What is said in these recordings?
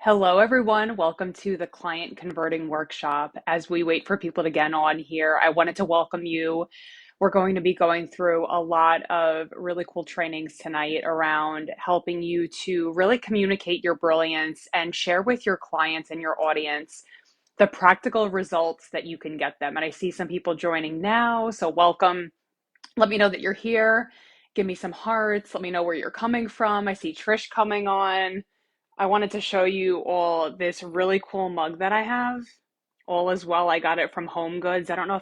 Hello, everyone. Welcome to the client converting workshop. As we wait for people to get on here, I wanted to welcome you. We're going to be going through a lot of really cool trainings tonight around helping you to really communicate your brilliance and share with your clients and your audience the practical results that you can get them. And I see some people joining now, so welcome. Let me know that you're here. Give me some hearts. Let me know where you're coming from. I see Trish coming on. I wanted to show you all this really cool mug that I have. All is well. I got it from Home Goods. I don't know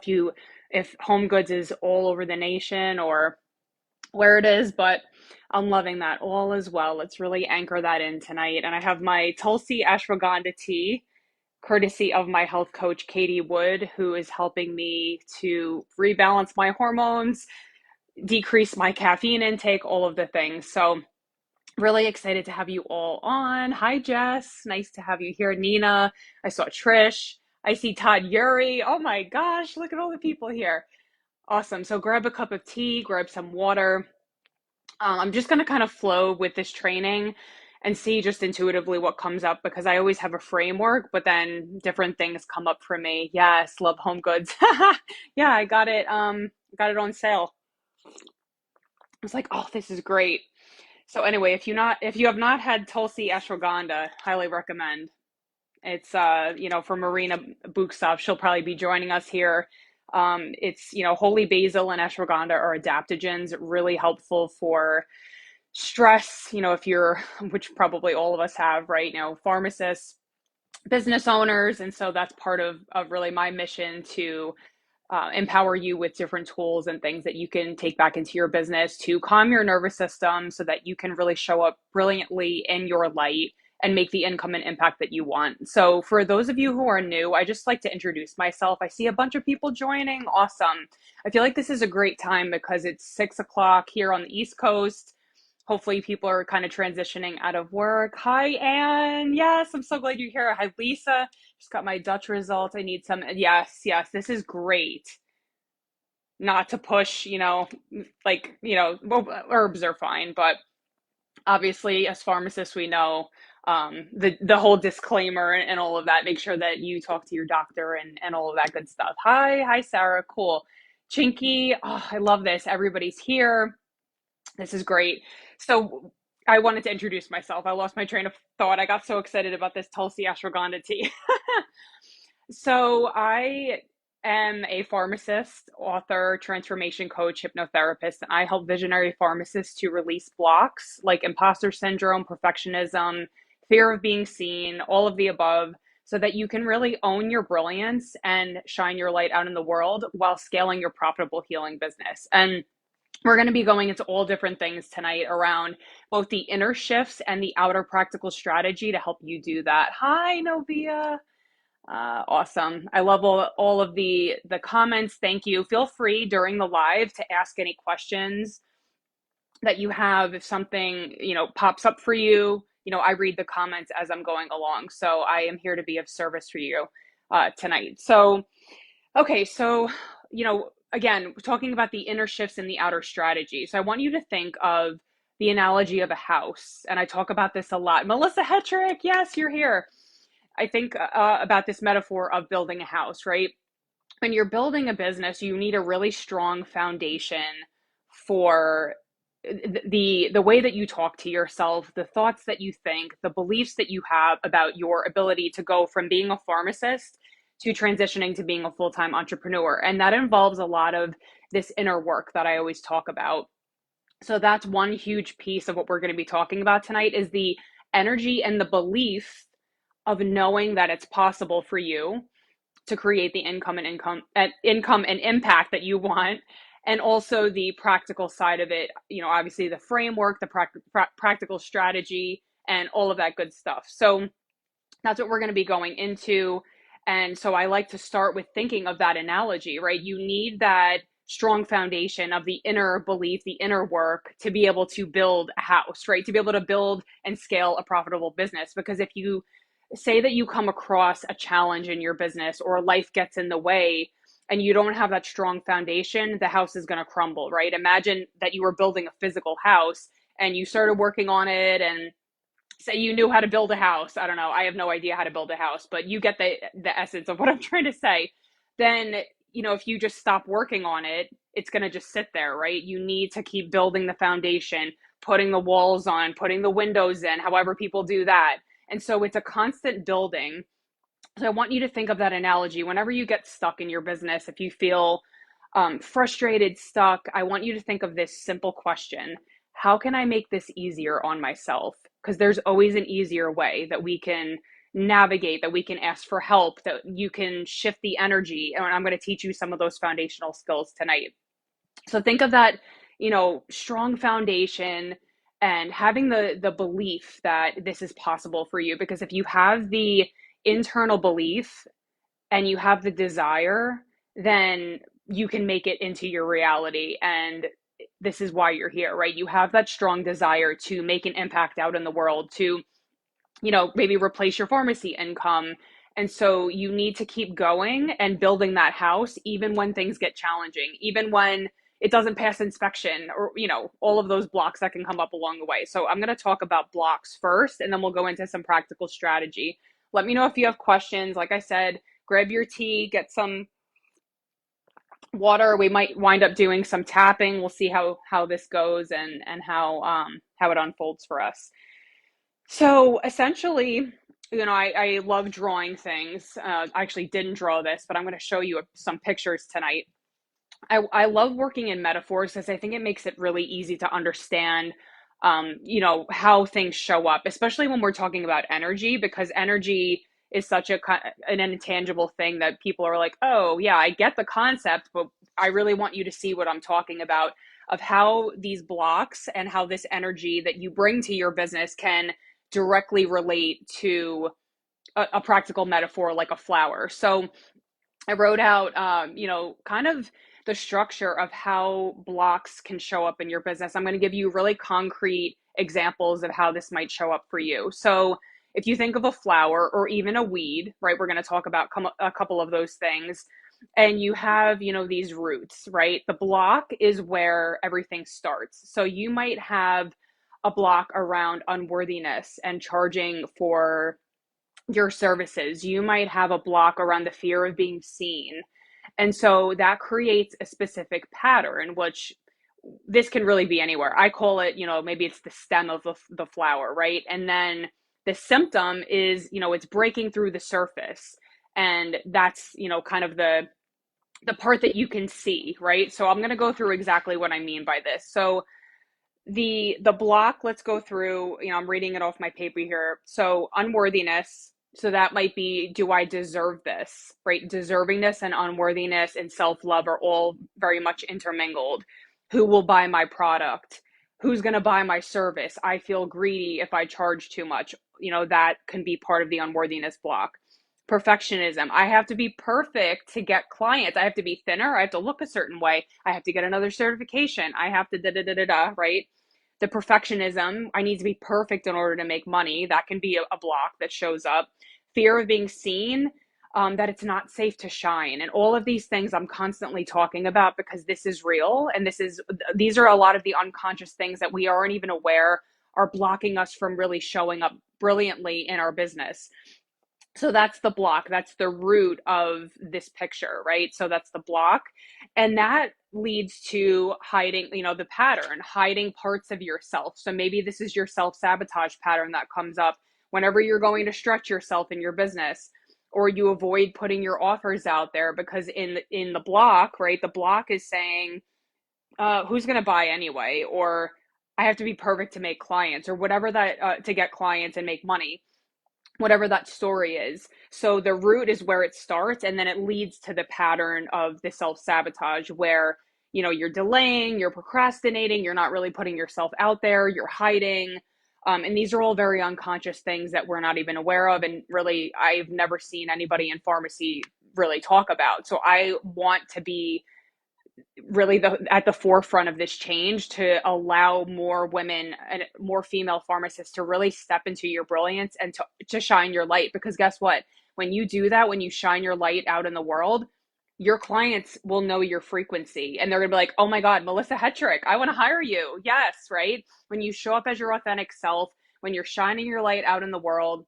if Home Goods is all over the nation or where it is, but I'm loving that. All is well. Let's really anchor that in tonight. And I have my Tulsi Ashwagandha tea, courtesy of my health coach, Katie Wood, who is helping me to rebalance my hormones, decrease my caffeine intake, all of the things. So really excited to have you all on. Hi, Jess. Nice to have you here. Nina. I saw Trish. I see Todd Yuri. Oh my gosh, look at all the people here. Awesome. So grab a cup of tea, grab some water. I'm just going to kind of flow with this training and see just intuitively what comes up because I always have a framework, but then different things come up for me. Yes, love Home Goods. Yeah, I got it. Got it on sale. I was like, oh, this is great. So anyway, if you have not had Tulsi Ashwagandha, highly recommend. It's for Marina Buksov, she'll probably be joining us here. It's holy basil and ashwagandha are adaptogens, really helpful for stress, if you're, which probably all of us have, right? Pharmacists, business owners, and so that's part of really my mission to empower you with different tools and things that you can take back into your business to calm your nervous system so that you can really show up brilliantly in your light and make the income and impact that you want. So for those of you who are new, I just like to introduce myself. I see a bunch of people joining. Awesome. I feel like this is a great time because it's 6 o'clock here on the East Coast. Hopefully people are kind of transitioning out of work. Hi, Anne. Yes, I'm so glad you're here. Hi, Lisa. Just got my Dutch results. I need some. Yes, this is great. Not to push, herbs are fine, but obviously as pharmacists, we know the whole disclaimer and all of that. Make sure that you talk to your doctor and all of that good stuff. Hi, Sarah. Cool. Chinky. Oh, I love this. Everybody's here. This is great. So I wanted to introduce myself. I lost my train of thought. I got so excited about this Tulsi Ashwagandha tea. So I am a pharmacist, author, transformation coach, hypnotherapist, and I help visionary pharmacists to release blocks like imposter syndrome, perfectionism, fear of being seen, all of the above, so that you can really own your brilliance and shine your light out in the world while scaling your profitable healing business. And we're going to be going into all different things tonight around both the inner shifts and the outer practical strategy to help you do that. Hi, Novia. Awesome. I love all of the comments. Thank you. Feel free during the live to ask any questions that you have. If something, pops up for you, I read the comments as I'm going along. So I am here to be of service for you tonight. So, okay. So, again, talking about the inner shifts and the outer strategy. So I want you to think of the analogy of a house. And I talk about this a lot. Melissa Hetrick, yes, you're here. I think about this metaphor of building a house, right? When you're building a business, you need a really strong foundation for the way that you talk to yourself, the thoughts that you think, the beliefs that you have about your ability to go from being a pharmacist to transitioning to being a full-time entrepreneur. And that involves a lot of this inner work that I always talk about. So that's one huge piece of what we're going to be talking about tonight is the energy and the belief of knowing that it's possible for you to create the income and impact that you want, and also the practical side of it, obviously the framework, the practical strategy, and all of that good stuff. So that's what we're going to be going into. And so I like to start with thinking of that analogy, right? You need that strong foundation of the inner belief, the inner work to be able to build a house, right? To be able to build and scale a profitable business. Because if you say that you come across a challenge in your business or life gets in the way and you don't have that strong foundation, the house is going to crumble, right? Imagine that you were building a physical house and you started working on it and say you knew how to build a house. I don't know. I have no idea how to build a house, but you get the essence of what I'm trying to say. Then, if you just stop working on it, it's going to just sit there, right? You need to keep building the foundation, putting the walls on, putting the windows in, however people do that. And so it's a constant building. So I want you to think of that analogy whenever you get stuck in your business. If you feel frustrated, stuck, I want you to think of this simple question: how can I make this easier on myself? Because there's always an easier way that we can navigate, that we can ask for help, that you can shift the energy. And I'm going to teach you some of those foundational skills tonight. So think of that, strong foundation, and having the belief that this is possible for you. Because if you have the internal belief and you have the desire, then you can make it into your reality. And this is why you're here, right? You have that strong desire to make an impact out in the world, to, maybe replace your pharmacy income. And so you need to keep going and building that house, even when things get challenging, even when it doesn't pass inspection, or, all of those blocks that can come up along the way. So I'm going to talk about blocks first, and then we'll go into some practical strategy. Let me know if you have questions. Like I said, grab your tea, get some water. We might wind up doing some tapping. We'll see how this goes, and how it unfolds for us. So essentially, I love drawing things. I actually didn't draw this, but I'm going to show you some pictures tonight. I love working in metaphors because I think it makes it really easy to understand, how things show up, especially when we're talking about energy, because energy is such an intangible thing that people are like, oh, yeah, I get the concept, but I really want you to see what I'm talking about, of how these blocks and how this energy that you bring to your business can directly relate to a practical metaphor like a flower. So I wrote out, kind of the structure of how blocks can show up in your business. I'm going to give you really concrete examples of how this might show up for you. So, if you think of a flower or even a weed, right, we're going to talk about a couple of those things. And you have, these roots, right? The block is where everything starts. So, you might have a block around unworthiness and charging for your services. You might have a block around the fear of being seen. And so that creates a specific pattern, which this can really be anywhere. I call it, maybe it's the stem of the flower, right? And then the symptom is, it's breaking through the surface. And that's, kind of the part that you can see, right? So I'm going to go through exactly what I mean by this. So the block, let's go through, I'm reading it off my paper here. So unworthiness, so that might be, do I deserve this, right? Deservingness and unworthiness and self-love are all very much intermingled. Who will buy my product? Who's going to buy my service? I feel greedy if I charge too much. That can be part of the unworthiness block. Perfectionism. I have to be perfect to get clients. I have to be thinner. I have to look a certain way. I have to get another certification. I have to da da da da da, right? The perfectionism, I need to be perfect in order to make money. That can be a block that shows up. Fear of being seen, that it's not safe to shine. And all of these things I'm constantly talking about because this is real. And these are a lot of the unconscious things that we aren't even aware are blocking us from really showing up brilliantly in our business. So that's the block. That's the root of this picture, right? So that's the block. And that leads to hiding, the pattern, hiding parts of yourself. So maybe this is your self-sabotage pattern that comes up whenever you're going to stretch yourself in your business, or you avoid putting your offers out there because in the block, right? The block is saying, who's going to buy anyway? Or I have to be perfect to make clients, or whatever that, to get clients and make money, whatever that story is. So the root is where it starts, and then it leads to the pattern of the self-sabotage where, you're delaying, you're procrastinating, you're not really putting yourself out there, you're hiding. And these are all very unconscious things that we're not even aware of. And really, I've never seen anybody in pharmacy really talk about. So I want to be really at the forefront of this change to allow more women and more female pharmacists to really step into your brilliance and to shine your light. Because guess what? When you do that, when you shine your light out in the world, your clients will know your frequency and they're gonna be like, oh my God, Melissa Hetrick, I want to hire you. Yes, right? When you show up as your authentic self, when you're shining your light out in the world,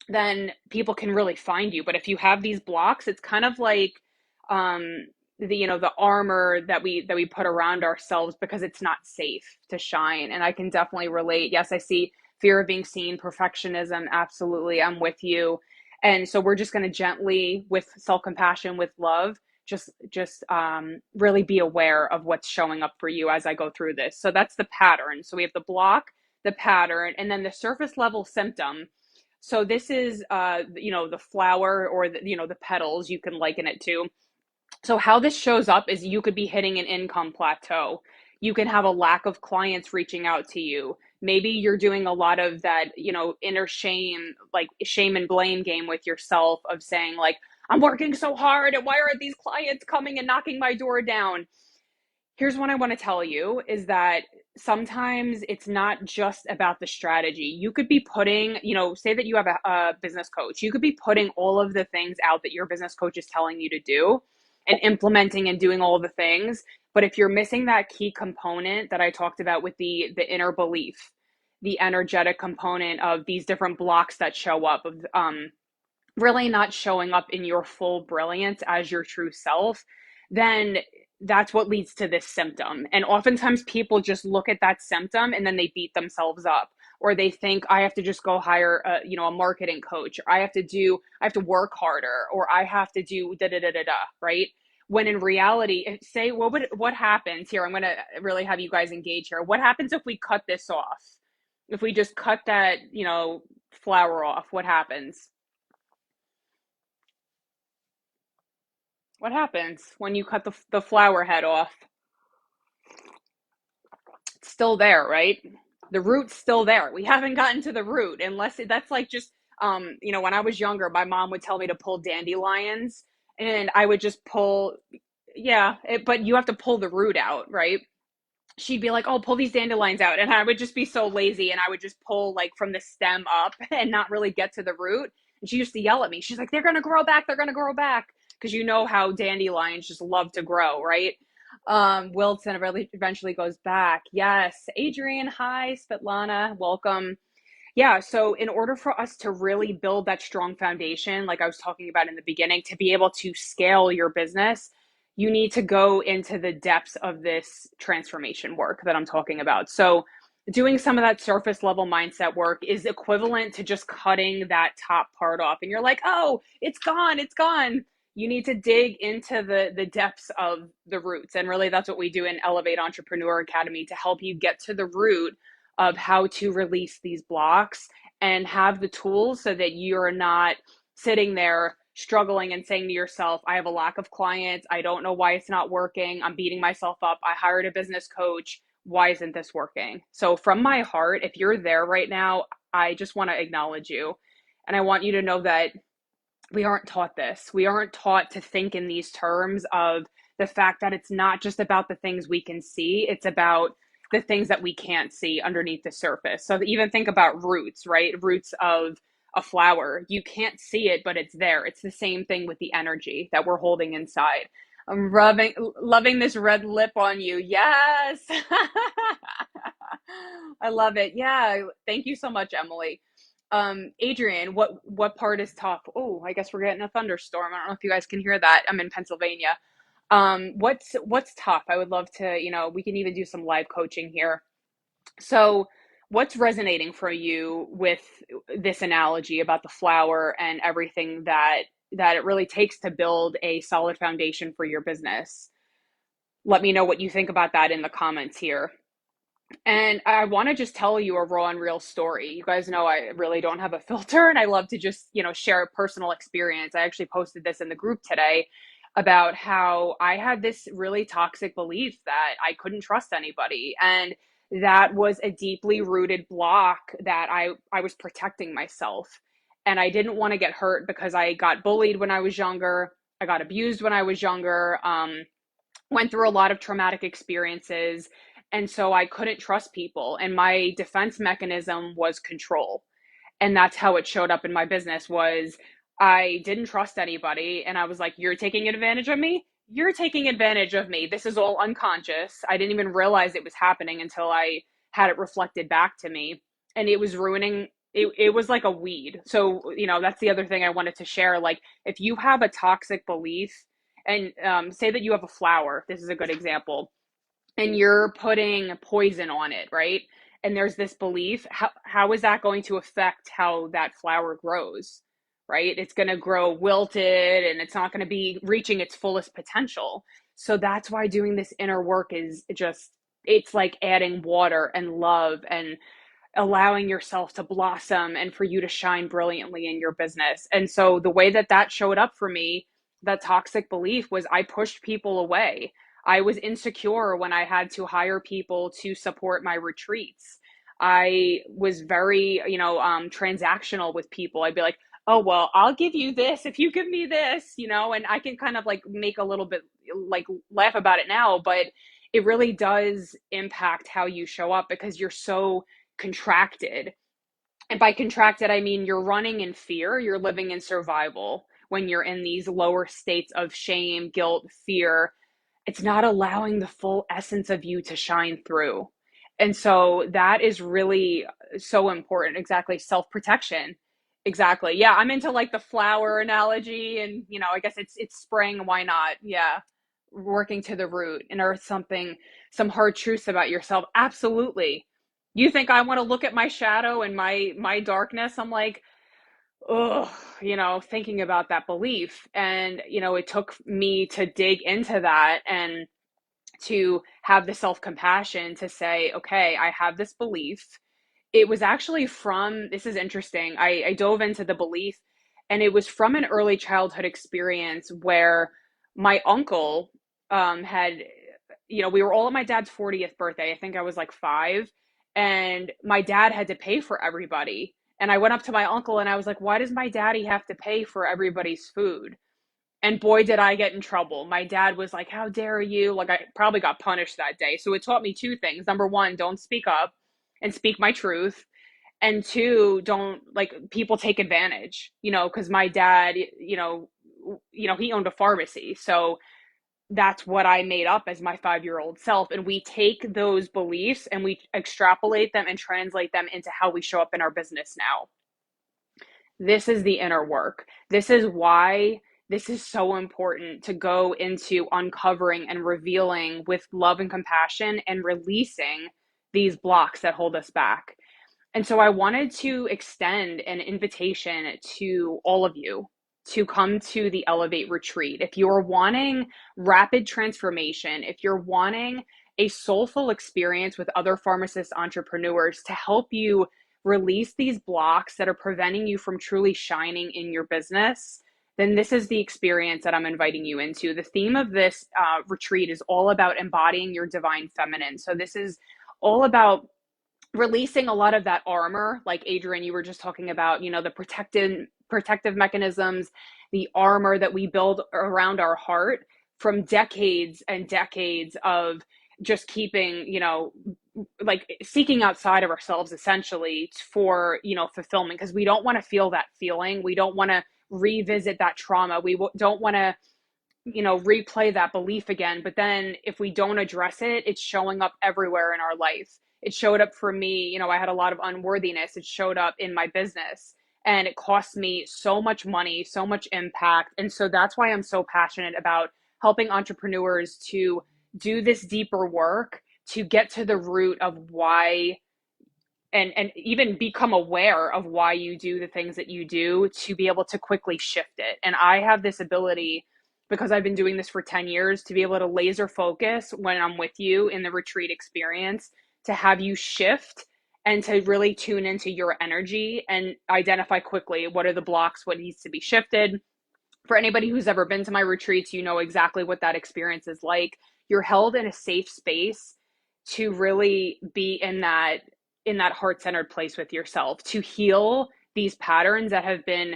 then people can really find you. But if you have these blocks, it's kind of like um the armor that we put around ourselves because it's not safe to shine. And I can definitely relate. Yes, I see fear of being seen, perfectionism, absolutely. I'm with you. And so we're just going to gently, with self-compassion, with love, just really be aware of what's showing up for you as I go through this. So that's the pattern. So we have the block, the pattern, and then the surface level symptom. So this is, the flower, or the petals, you can liken it to. So how this shows up is you could be hitting an income plateau. You can have a lack of clients reaching out to you. Maybe you're doing a lot of that, inner shame, like shame and blame game with yourself of saying like, I'm working so hard and why aren't these clients coming and knocking my door down? Here's what I want to tell you is that sometimes it's not just about the strategy. You could be putting, say that you have a business coach. You could be putting all of the things out that your business coach is telling you to do and implementing and doing all the things. But if you're missing that key component that I talked about with the inner belief, the energetic component of these different blocks that show up, of really not showing up in your full brilliance as your true self, then that's what leads to this symptom. And oftentimes people just look at that symptom and then they beat themselves up, or they think I have to just go hire a marketing coach, or I have to work harder, or I have to do da da da da da, right? When in reality, say what happens here. I'm going to really have you guys engage here. What happens if we cut this off? If we just cut that, flower off, what happens? What happens when you cut the flower head off? It's still there, right? The root's still there. We haven't gotten to the root, unless that's like just, when I was younger, my mom would tell me to pull dandelions, and I would just pull, yeah, but you have to pull the root out, right? She'd be like, "Oh, pull these dandelions out," and I would just be so lazy, and I would just pull like from the stem up and not really get to the root. And she used to yell at me. She's like, "They're gonna grow back. They're gonna grow back," because you know how dandelions just love to grow, right? Wilts and eventually goes back. Yes, Adrian. Hi, Svetlana. Welcome. Yeah, so in order for us to really build that strong foundation, like I was talking about in the beginning, to be able to scale your business, you need to go into the depths of this transformation work that I'm talking about. So, doing some of that surface level mindset work is equivalent to just cutting that top part off. And you're like, oh, it's gone, it's gone. You need to dig into the depths of the roots. And really, that's what we do in Elevate Entrepreneur Academy, to help you get to the root of how to release these blocks and have the tools so that you're not sitting there struggling and saying to yourself, I have a lack of clients. I don't know why it's not working. I'm beating myself up. I hired a business coach. Why isn't this working? So, from my heart, if you're there right now, I just want to acknowledge you. And I want you to know that we aren't taught this. We aren't taught to think in these terms of the fact that it's not just about the things we can see, it's about the things that we can't see underneath the surface. So even think about roots, right? Roots of a flower. You can't see it, but it's there. It's the same thing with the energy that we're holding inside. I'm loving this red lip on you. Yes. I love it. Yeah. Thank you so much, Emily. Adrian, what part is tough? Oh, I guess we're getting a thunderstorm. I don't know if you guys can hear that. I'm in Pennsylvania. What's tough? I would love to, we can even do some live coaching here. So, what's resonating for you with this analogy about the flower and everything that it really takes to build a solid foundation for your business? Let me know what you think about that in the comments here. And I want to just tell you a raw and real story. You guys know I really don't have a filter, and I love to just, share a personal experience. I actually posted this in the group today about how I had this really toxic belief that I couldn't trust anybody. And that was a deeply rooted block that I was protecting myself. And I didn't want to get hurt because I got bullied when I was younger. I got abused when I was younger. Went through a lot of traumatic experiences, and so I couldn't trust people, and my defense mechanism was control. And that's how it showed up in my business. Was I didn't trust anybody, and I was like, you're taking advantage of me, you're taking advantage of me. This is all unconscious. I didn't even realize it was happening until I had it reflected back to me. and it was ruining it was like a weed. So, that's the other thing I wanted to share. Like, if you have a toxic belief, and say that you have a flower, this is a good example, and you're putting poison on it, right? And there's this belief, how is that going to affect how that flower grows, right? It's going to grow wilted and it's not going to be reaching its fullest potential. So that's why doing this inner work is just, it's like adding water and love and allowing yourself to blossom and for you to shine brilliantly in your business. And so the way that that showed up for me, that toxic belief, was I pushed people away. I was insecure when I had to hire people to support my retreats. I was very, transactional with people. I'd be like, oh, well, I'll give you this if you give me this, and I can kind of like make a little bit like laugh about it now, but it really does impact how you show up because you're so contracted. And by contracted, I mean you're running in fear, you're living in survival when you're in these lower states of shame, guilt, fear. It's not allowing the full essence of you to shine through. And so that is really so important. Exactly. Self protection. Exactly. Yeah. I'm into like the flower analogy, and, I guess it's spring. Why not? Yeah. Working to the root and earth something, some hard truths about yourself. Absolutely. You think I want to look at my shadow and my darkness? I'm like, oh, thinking about that belief. And, it took me to dig into that and to have the self compassion to say, okay, I have this belief. It was actually from, this is interesting. I dove into the belief, and it was from an early childhood experience where my uncle had, we were all at my dad's 40th birthday. I think I was like 5, and my dad had to pay for everybody. And I went up to my uncle and I was like, why does my daddy have to pay for everybody's food? And boy, did I get in trouble. My dad was like, how dare you? Like, I probably got punished that day. So it taught me two things. Number one, don't speak up and speak my truth. And two, don't, like, people take advantage, because my dad, he owned a pharmacy. So that's what I made up as my 5-year-old self. And we take those beliefs and we extrapolate them and translate them into how we show up in our business now. This is the inner work. This is why this is so important to go into uncovering and revealing with love and compassion and releasing these blocks that hold us back. And so I wanted to extend an invitation to all of you to come to the Elevate Retreat. If you're wanting rapid transformation, if you're wanting a soulful experience with other pharmacist entrepreneurs to help you release these blocks that are preventing you from truly shining in your business, then this is the experience that I'm inviting you into. The theme of this retreat is all about embodying your divine feminine. So this is all about releasing a lot of that armor, like Adrian, you were just talking about, the protective mechanisms, the armor that we build around our heart from decades and decades of just keeping, like seeking outside of ourselves essentially for, fulfillment, because we don't want to feel that feeling. We don't want to revisit that trauma. We don't want to, replay that belief again. But then if we don't address it, it's showing up everywhere in our life. It showed up for me, I had a lot of unworthiness. It showed up in my business, and it cost me so much money, so much impact. And so that's why I'm so passionate about helping entrepreneurs to do this deeper work, to get to the root of why, and even become aware of why you do the things that you do, to be able to quickly shift it. And I have this ability, because I've been doing this for 10 years, to be able to laser focus when I'm with you in the retreat experience, to have you shift and to really tune into your energy and identify quickly what are the blocks, what needs to be shifted. For anybody who's ever been to my retreats, you know exactly what that experience is like. You're held in a safe space to really be in that heart-centered place with yourself, to heal these patterns that have been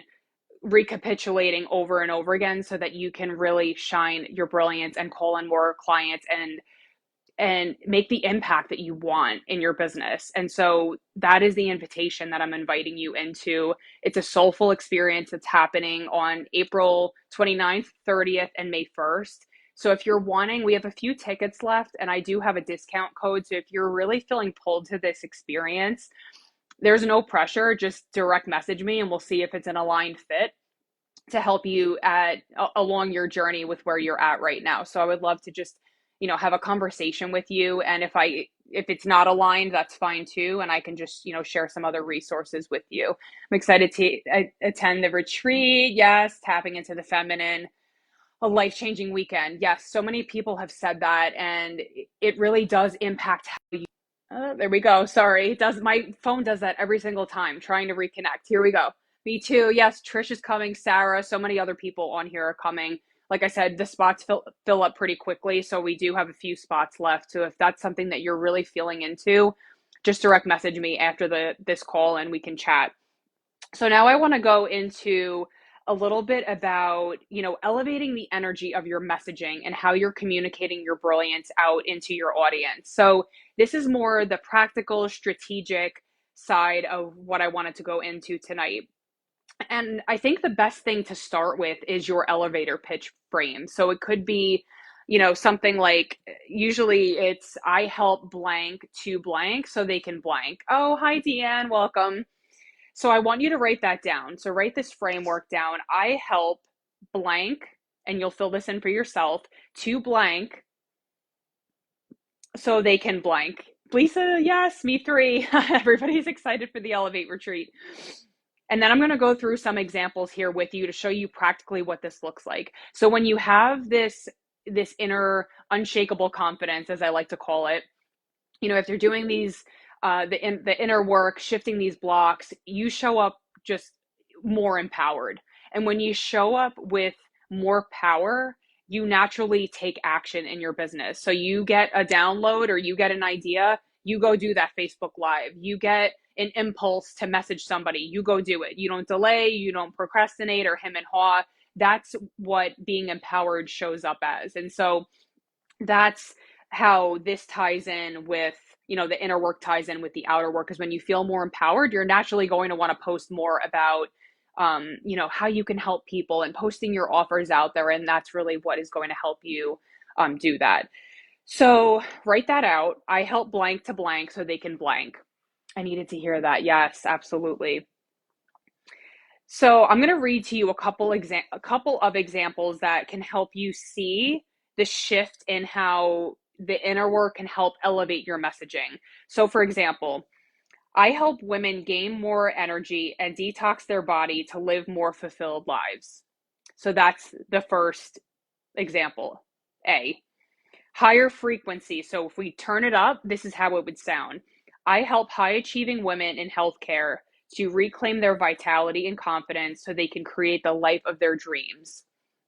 recapitulating over and over again, so that you can really shine your brilliance and call in more clients and make the impact that you want in your business. And so that is the invitation that I'm inviting you into. It's a soulful experience that's happening on April 29th, 30th, and May 1st. So if you're wanting, we have a few tickets left, and I do have a discount code. So if you're really feeling pulled to this experience, There's no pressure, just direct message me and we'll see if it's an aligned fit to help you along your journey with where you're at right now. So I would love to just, have a conversation with you. And if it's not aligned, that's fine too. And I can just, share some other resources with you. I'm excited to attend the retreat. Yes. Tapping into the feminine, a life-changing weekend. Yes. So many people have said that, and it really does impact how you, there we go. Sorry. It does. My phone does that every single time trying to reconnect. Here we go. Me too. Yes. Trish is coming. Sarah. So many other people on here are coming. Like I said, the spots fill up pretty quickly. So we do have a few spots left. So if that's something that you're really feeling into, just direct message me after this call and we can chat. So now I want to go into a little bit about, elevating the energy of your messaging and how you're communicating your brilliance out into your audience. So this is more the practical, strategic side of what I wanted to go into tonight. And I think the best thing to start with is your elevator pitch frame. So it could be, something like, usually it's, I help blank to blank so they can blank. Oh, hi, Deanne, welcome. So I want you to write that down. So write this framework down. I help blank, and you'll fill this in for yourself, to blank so they can blank. Lisa, yes, me three. Everybody's excited for the Elevate retreat. And then I'm going to go through some examples here with you to show you practically what this looks like. So when you have this inner unshakable confidence, as I like to call it, if you're doing these the inner work, shifting these blocks, you show up just more empowered. And when you show up with more power, you naturally take action in your business. So you get a download or you get an idea, you go do that Facebook Live. You get an impulse to message somebody, you go do it. You don't delay, you don't procrastinate or hem and haw. That's what being empowered shows up as. And so that's how this ties in with, the inner work ties in with the outer work, because when you feel more empowered, you're naturally going to want to post more about, how you can help people and posting your offers out there. And that's really what is going to help you do that. So write that out. I help blank to blank so they can blank. I needed to hear that. Yes, absolutely. So I'm going to read to you a couple of examples that can help you see the shift in how the inner work can help elevate your messaging. So for example, I help women gain more energy and detox their body to live more fulfilled lives. So that's the first example. A. Higher frequency. So if we turn it up, this is how it would sound. I help high achieving women in healthcare to reclaim their vitality and confidence so they can create the life of their dreams.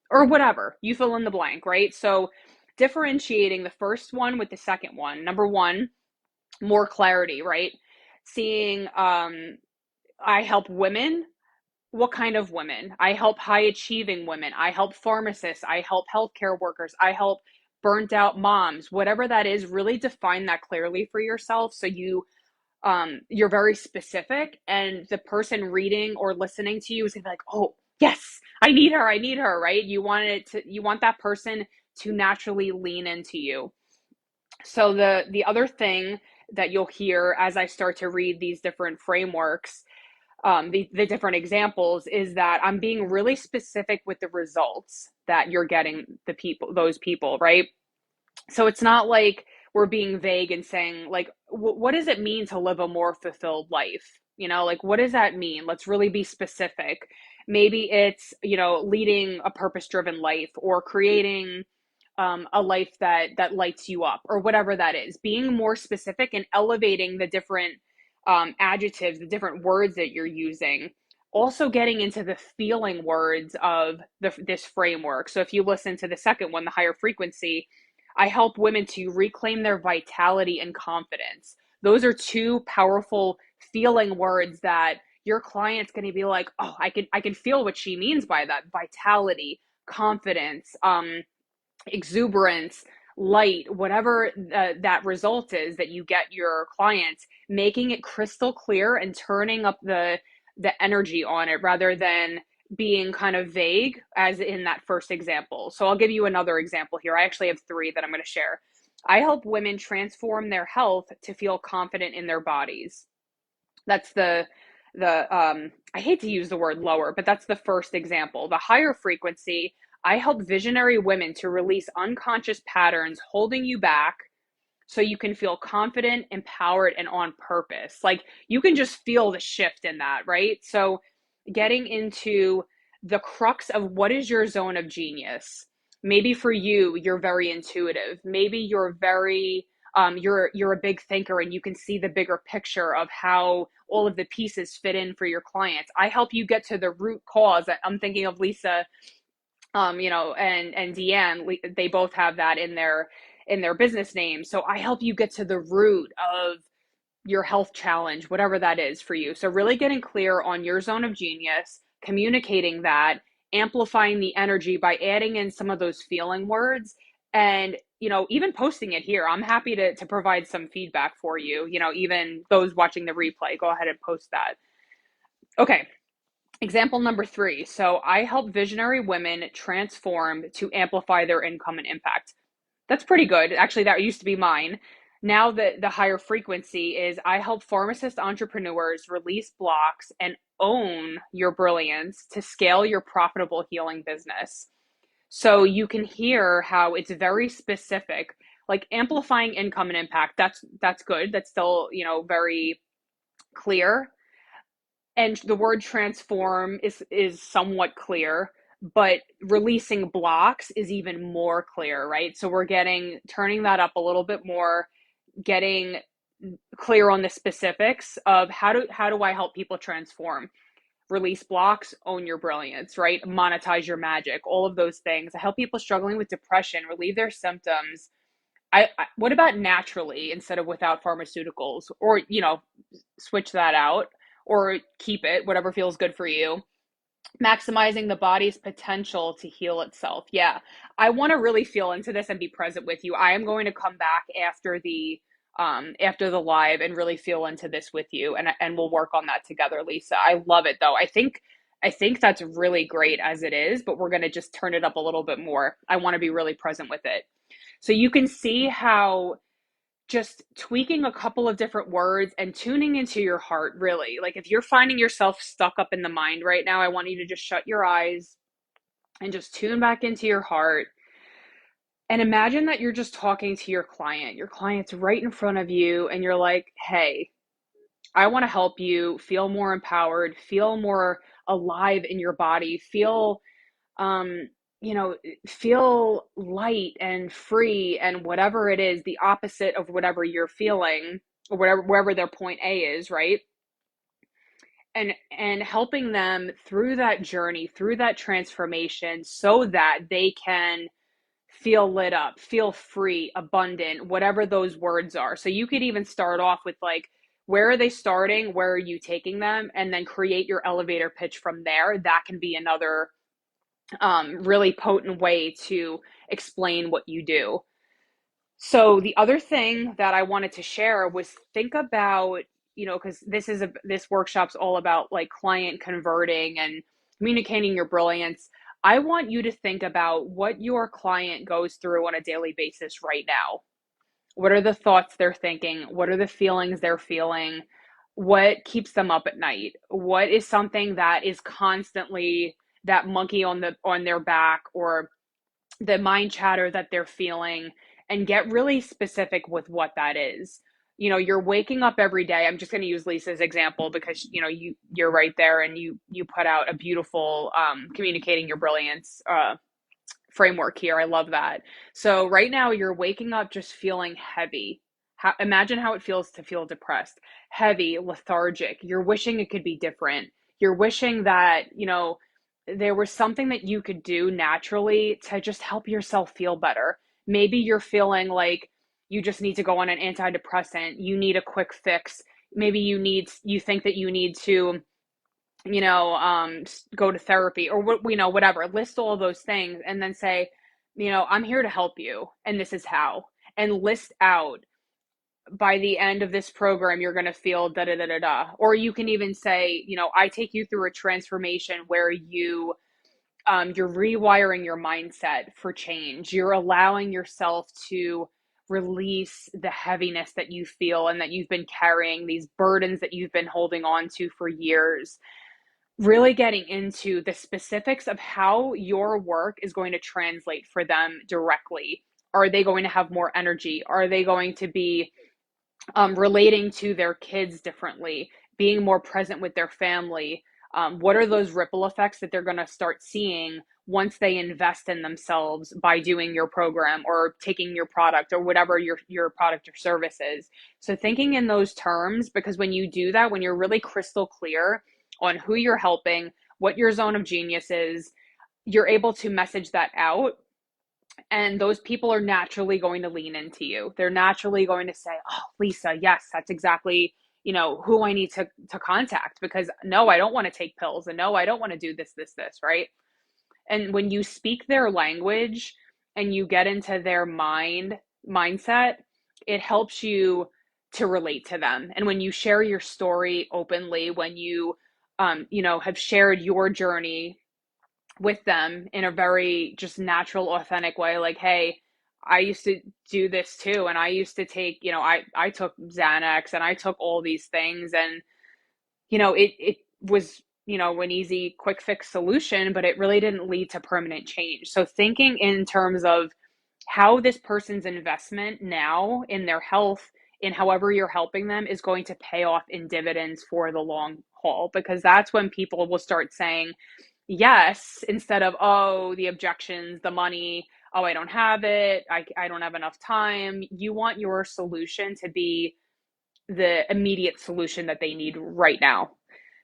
Or whatever, you fill in the blank, right? So differentiating the first one with the second one. Number one, more clarity, right? Seeing, I help women. What kind of women? I help high achieving women. I help pharmacists. I help healthcare workers. I help burnt out moms. Whatever that is, really define that clearly for yourself so you're very specific, and the person reading or listening to you is gonna be like, oh yes, I need her, right? You want that person to naturally lean into you. So the other thing that you'll hear as I start to read these different frameworks, the different examples, is that I'm being really specific with the results that you're getting those people, right? So it's not like we're being vague and saying, like, what does it mean to live a more fulfilled life? Like, what does that mean? Let's really be specific. Maybe it's, leading a purpose-driven life, or creating a life that lights you up, or whatever that is. Being more specific and elevating the different adjectives, the different words that you're using. Also getting into the feeling words of this framework. So if you listen to the second one, the higher frequency, I help women to reclaim their vitality and confidence. Those are two powerful feeling words that your client's going to be like, oh, I can feel what she means by that. Vitality, confidence, exuberance, light, whatever that result is that you get your clients, making it crystal clear and turning up the energy on it, rather than being kind of vague as in that first example. So I'll give you another example here. I actually have three that I'm going to share. I help women transform their health to feel confident in their bodies. That's the I hate to use the word lower, but that's the first example. The higher frequency, I help visionary women to release unconscious patterns holding you back so you can feel confident, empowered, and on purpose. Like you can just feel the shift in that, right? So getting into the crux of what is your zone of genius. Maybe for you, you're very intuitive. Maybe you're very you're a big thinker and you can see the bigger picture of how all of the pieces fit in for your clients. I help you get to the root cause. I'm thinking of Lisa, and Deanne. They both have that in their business name. So I help you get to the root of your health challenge, whatever that is for you. So really getting clear on your zone of genius, communicating that, amplifying the energy by adding in some of those feeling words, and even posting it here. I'm happy to provide some feedback for you. Even those watching the replay, go ahead and post that. Okay. Example number 3. So I help visionary women transform to amplify their income and impact. That's pretty good. Actually, that used to be mine. Now the higher frequency is I help pharmacist entrepreneurs release blocks and own your brilliance to scale your profitable healing business. So you can hear how it's very specific, like amplifying income and impact. That's good. That's still, very clear. And the word transform is somewhat clear, but releasing blocks is even more clear, right? So we're turning that up a little bit more, getting clear on the specifics of how do I help people transform, release blocks, own your brilliance, right? Monetize your magic, all of those things. I help people struggling with depression relieve their symptoms. What about naturally instead of without pharmaceuticals, or switch that out or keep it, whatever feels good for you. Maximizing the body's potential to heal itself. Yeah, I want to really feel into this and be present with you. I am going to come back after the live and really feel into this with you, and we'll work on that together, Lisa. I love it though. I think that's really great as it is, but we're going to just turn it up a little bit more. I want to be really present with it. So you can see how just tweaking a couple of different words and tuning into your heart, really. Like if you're finding yourself stuck up in the mind right now, I want you to just shut your eyes and just tune back into your heart. And imagine that you're just talking to your client. Your client's right in front of you, and you're like, hey, I want to help you feel more empowered, feel more alive in your body, um, feel light and free and whatever it is, the opposite of whatever you're feeling or wherever their point A is, right? And helping them through that journey, through that transformation so that they can feel lit up, feel free, abundant, whatever those words are. So you could even start off with like, where are they starting? Where are you taking them? And then create your elevator pitch from there. That can be another really potent way to explain what you do. So the other thing that I wanted to share was think about, because this workshop's all about like client converting and communicating your brilliance. I want you to think about what your client goes through on a daily basis right now. What are the thoughts they're thinking? What are the feelings they're feeling? What keeps them up at night? What is something that is constantly that monkey on their back, or the mind chatter that they're feeling, and get really specific with what that is. You're waking up every day. I'm just going to use Lisa's example because you're right there, and you put out a beautiful communicating your brilliance framework here. I love that. So right now you're waking up just feeling heavy. Imagine how it feels to feel depressed, heavy, lethargic. You're wishing it could be different. You're wishing that, there was something that you could do naturally to just help yourself feel better. Maybe you're feeling like you just need to go on an antidepressant. You need a quick fix. Maybe you think that you need to go to therapy, or whatever. List all of those things and then say, I'm here to help you, and this is how. And list out, by the end of this program, you're going to feel da da da da da. Or you can even say, I take you through a transformation where you're rewiring your mindset for change. You're allowing yourself to release the heaviness that you feel and that you've been carrying, these burdens that you've been holding on to for years. Really getting into the specifics of how your work is going to translate for them directly. Are they going to have more energy? Are they going to be relating to their kids differently, being more present with their family? What are those ripple effects that they're going to start seeing once they invest in themselves by doing your program or taking your product or whatever your product or service is? So thinking in those terms, because when you do that, when you're really crystal clear on who you're helping, what your zone of genius is, you're able to message that out, and those people are naturally going to lean into you. They're naturally going to say, "Oh, Lisa, yes, that's exactly, who I need to contact, because no, I don't want to take pills, and no, I don't want to do this, right?" And when you speak their language and you get into their mindset, it helps you to relate to them. And when you share your story openly, when you have shared your journey with them in a very just natural, authentic way, like, hey, I used to do this too, and I used to take, I took Xanax and I took all these things, and it was, an easy quick fix solution, but it really didn't lead to permanent change. So thinking in terms of how this person's investment now in their health, in however you're helping them, is going to pay off in dividends for the long haul, because that's when people will start saying yes, instead of, oh, the objections, the money, oh, I don't have it, I don't have enough time. You want your solution to be the immediate solution that they need right now.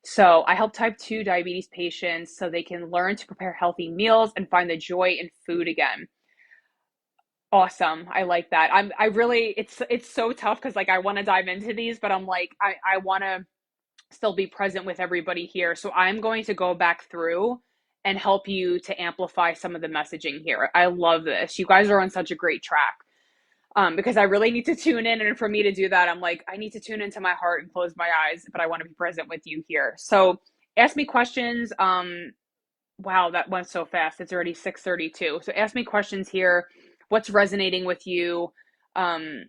So I help type 2 diabetes patients so they can learn to prepare healthy meals and find the joy in food again. Awesome. I like that. I really, it's so tough because, like, I want to dive into these, but I'm like, I want to still be present with everybody here. So I'm going to go back through and help you to amplify some of the messaging here. I love this. You guys are on such a great track. Because I really need to tune in. And for me to do that, I'm like, I need to tune into my heart and close my eyes, but I want to be present with you here. So ask me questions. Wow, that went so fast. It's already 6:32. So ask me questions here. What's resonating with you? Um,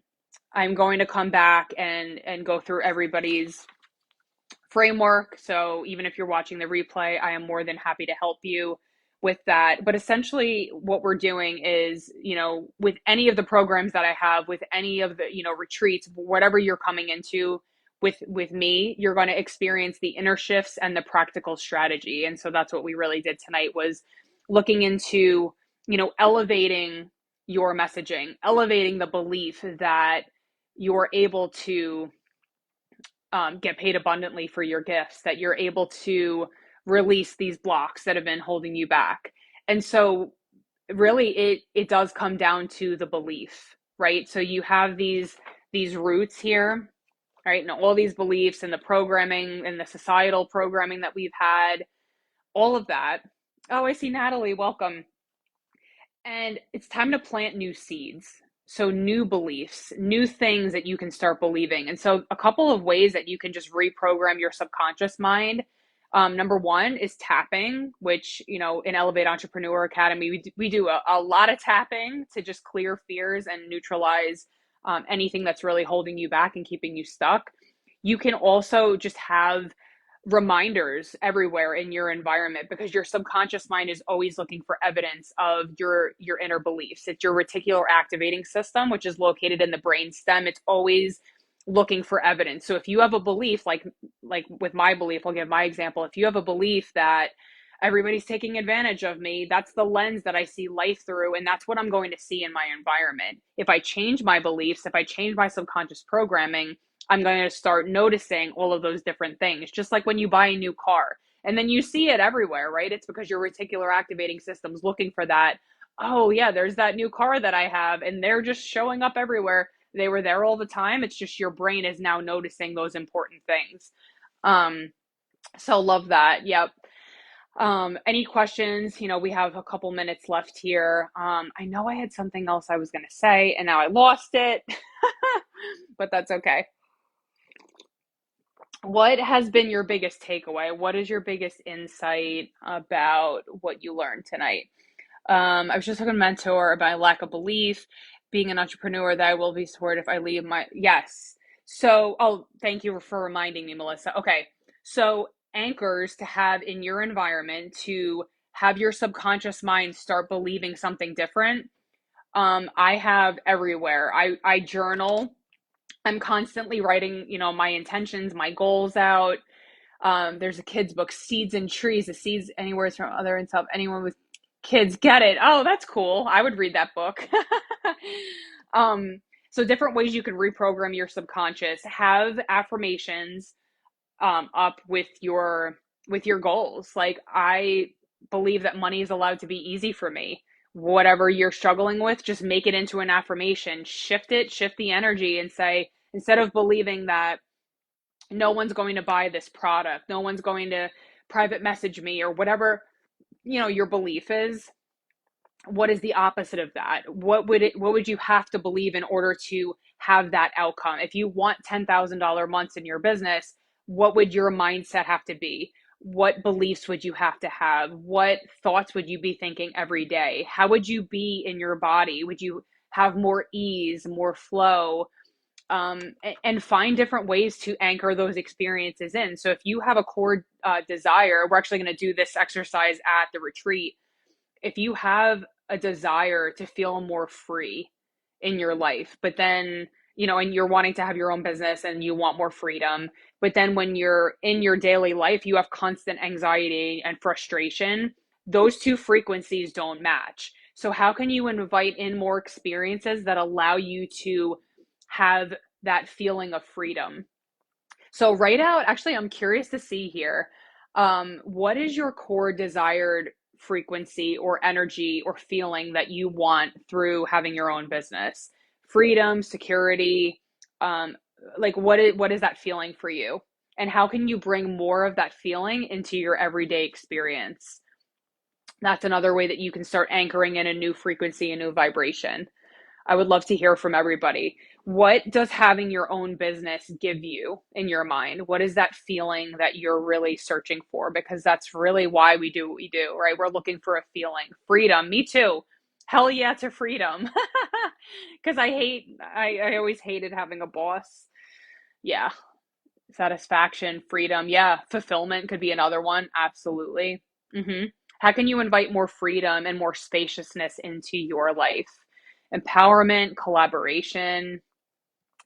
I'm going to come back and go through everybody's framework. So even if you're watching the replay, I am more than happy to help you with that. But essentially what we're doing is, with any of the programs that I have, with any of the, retreats, whatever you're coming into with me, you're going to experience the inner shifts and the practical strategy. And so that's what we really did tonight, was looking into, elevating your messaging, elevating the belief that you're able to get paid abundantly for your gifts, that you're able to release these blocks that have been holding you back. And so really it does come down to the belief, right? So you have these roots here, right? And all these beliefs and the programming and the societal programming that we've had, all of that. Oh, I see Natalie, welcome. And it's time to plant new seeds. So new beliefs, new things that you can start believing. And so a couple of ways that you can just reprogram your subconscious mind. Number one is tapping, which, in Elevate Entrepreneur Academy, we do a lot of tapping to just clear fears and neutralize anything that's really holding you back and keeping you stuck. You can also just have reminders everywhere in your environment, because your subconscious mind is always looking for evidence of your inner beliefs. It's your reticular activating system, which is located in the brain stem. It's always looking for evidence. So if you have a belief, like with my belief, I'll give my example. If you have a belief that everybody's taking advantage of me, that's the lens that I see life through, and that's what I'm going to see in my environment. If I change my beliefs, if I change my subconscious programming, I'm going to start noticing all of those different things. Just like when you buy a new car and then you see it everywhere, right? It's because your reticular activating system's looking for that. Oh yeah, there's that new car that I have, and they're just showing up everywhere. They were there all the time. It's just your brain is now noticing those important things. So love that. Yep. Any questions? We have a couple minutes left here. I know I had something else I was going to say and now I lost it, but that's okay. What has been your biggest takeaway? What is your biggest insight about what you learned tonight? I was just talking to a mentor about lack of belief. being an entrepreneur that I will be supported if I leave my, yes. So, oh, thank you for reminding me, Melissa. Okay. So, anchors to have in your environment to have your subconscious mind start believing something different. I have everywhere. I journal. I'm constantly writing, my intentions, my goals out. There's a kid's book, Seeds and Trees, the seeds anywhere from other and stuff. Anyone with kids get it. Oh, that's cool. I would read that book. um, so different ways you can reprogram your subconscious. Have affirmations up with your goals. Like, I believe that money is allowed to be easy for me. Whatever you're struggling with, just make it into an affirmation. Shift it, shift the energy, and say, instead of believing that no one's going to buy this product, no one's going to private message me, or whatever, your belief is, what is the opposite of that? What would you have to believe in order to have that outcome? If you want $10,000 months in your business, what would your mindset have to be? What beliefs would you have to have? What thoughts would you be thinking every day? How would you be in your body? Would you have more ease, more flow? And find different ways to anchor those experiences in. So if you have a core desire, we're actually going to do this exercise at the retreat. If you have a desire to feel more free in your life, but then, and you're wanting to have your own business and you want more freedom, but then when you're in your daily life, you have constant anxiety and frustration, those two frequencies don't match. So how can you invite in more experiences that allow you to have that feeling of freedom? So write out, actually, I'm curious to see here. What is your core desired frequency or energy or feeling that you want through having your own business? Freedom, security, um, like what is that feeling for you? And how can you bring more of that feeling into your everyday experience? That's another way that you can start anchoring in a new frequency, a new vibration. I would love to hear from everybody. What does having your own business give you in your mind? What is that feeling that you're really searching for? Because that's really why we do what we do, right? We're looking for a feeling. Freedom. Me too. Hell yeah to freedom. Because I always hated having a boss. Yeah. Satisfaction, freedom. Yeah. Fulfillment could be another one. Absolutely. How can you invite more freedom and more spaciousness into your life? Empowerment, collaboration.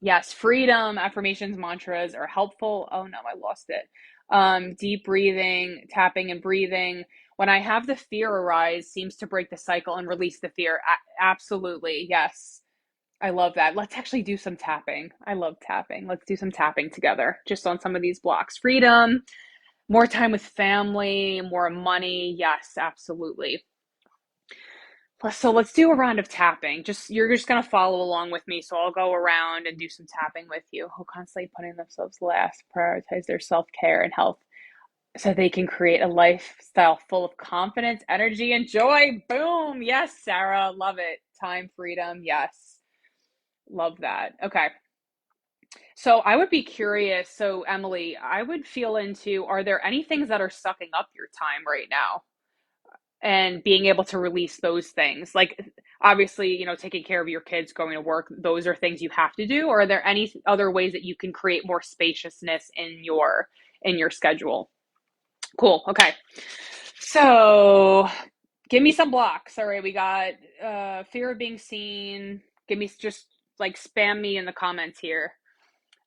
Yes, freedom, affirmations, mantras are helpful. Oh no, I lost it. Deep breathing, tapping and breathing. When I have the fear arise, seems to break the cycle and release the fear. Absolutely. Yes. I love that. Let's actually do some tapping. I love tapping. Let's do some tapping together just on some of these blocks. Freedom, more time with family, more money. Yes, absolutely. So let's do a round of tapping. You're just gonna follow along with me. So I'll go around and do some tapping with you. Who constantly putting themselves last, prioritize their self-care and health so they can create a lifestyle full of confidence, energy, and joy. Boom. Yes, Sarah. Love it. Time, freedom. Yes. Love that. Okay. So I would be curious. So Emily, I would feel into, are there any things that are sucking up your time right now? And being able to release those things, like, obviously, taking care of your kids, going to work, those are things you have to do, or are there any other ways that you can create more spaciousness in your schedule? Cool. Okay. So give me some blocks. All right, we got fear of being seen. Give me, just like, spam me in the comments here.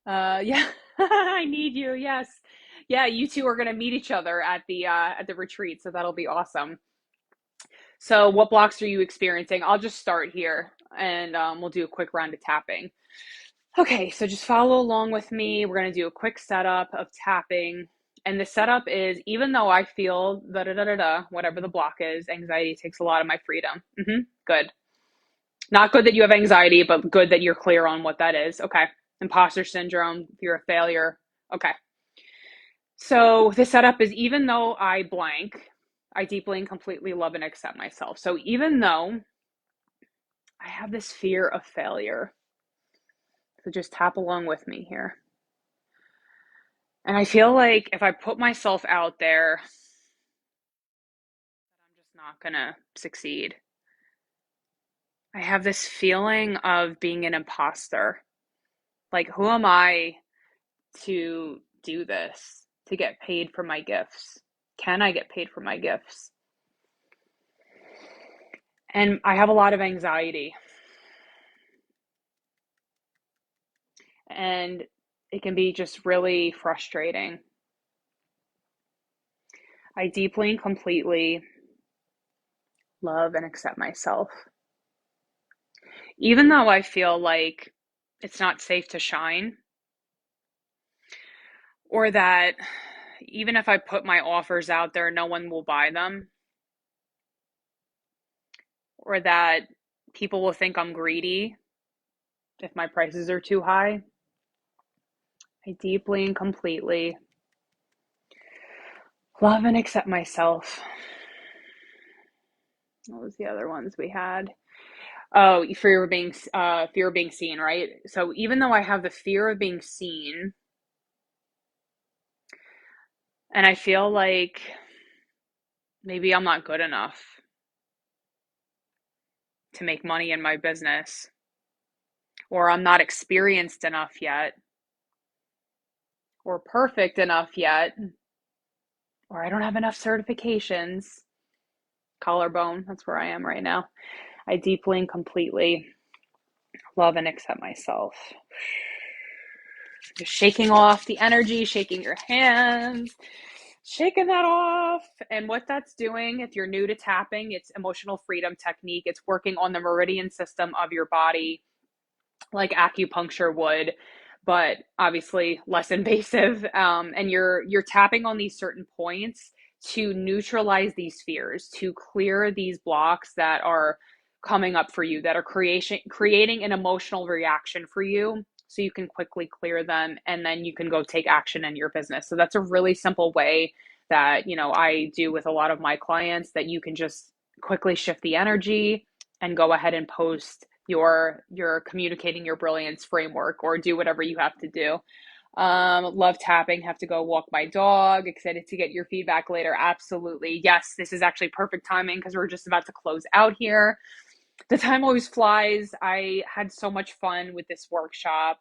Yeah. I need you. Yes. Yeah, you two are going to meet each other at the retreat, so that'll be awesome. So what blocks are you experiencing? I'll just start here, and we'll do a quick round of tapping. Okay, so just follow along with me. We're going to do a quick setup of tapping. And the setup is, even though I feel da da da da da, whatever the block is, anxiety takes a lot of my freedom. Good. Not good that you have anxiety, but good that you're clear on what that is. Okay. Imposter syndrome, fear of failure. Okay. So the setup is, even though I blank, I deeply and completely love and accept myself. So even though I have this fear of failure, so just tap along with me here. And I feel like if I put myself out there, I'm just not going to succeed. I have this feeling of being an imposter. Like, who am I to do this, to get paid for my gifts? Can I get paid for my gifts? And I have a lot of anxiety, and it can be just really frustrating. I deeply and completely love and accept myself. Even though I feel like it's not safe to shine, or that even if I put my offers out there, no one will buy them, or that people will think I'm greedy if my prices are too high. I deeply and completely love and accept myself. What was the other ones we had? Oh, fear of being seen, right? So even though I have the fear of being seen, and I feel like maybe I'm not good enough to make money in my business, or I'm not experienced enough yet, or perfect enough yet, or I don't have enough certifications. Collarbone, that's where I am right now. I deeply and completely love and accept myself. Just shaking off the energy, shaking your hands, shaking that off. And what that's doing, if you're new to tapping, it's emotional freedom technique. It's working on the meridian system of your body like acupuncture would, but obviously less invasive. And you're tapping on these certain points to neutralize these fears, to clear these blocks that are coming up for you, that are creating an emotional reaction for you. So you can quickly clear them, and then you can go take action in your business. So that's a really simple way that, I do with a lot of my clients, that you can just quickly shift the energy and go ahead and post your communicating your brilliance framework, or do whatever you have to do. Love tapping. Have to go walk my dog. Excited to get your feedback later. Absolutely. Yes, this is actually perfect timing because we're just about to close out here. The time always flies. I had so much fun with this workshop,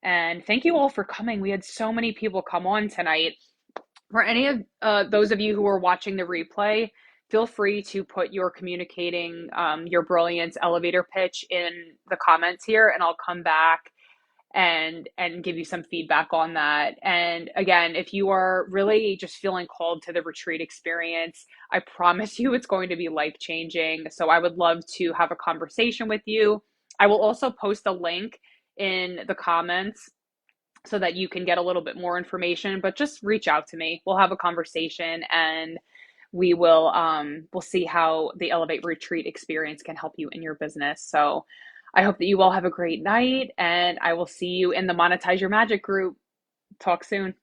and thank you all for coming. We had so many people come on tonight. For any of those of you who are watching the replay, feel free to put your communicating your brilliance elevator pitch in the comments here, and I'll come back and give you some feedback on that. And again, if you are really just feeling called to the retreat experience, I promise you it's going to be life changing. So I would love to have a conversation with you. I will also post a link in the comments so that you can get a little bit more information, but just reach out to me. We'll have a conversation, and we'll see how the Elevate Retreat experience can help you in your business. So I hope that you all have a great night, and I will see you in the Monetize Your Magic group. Talk soon.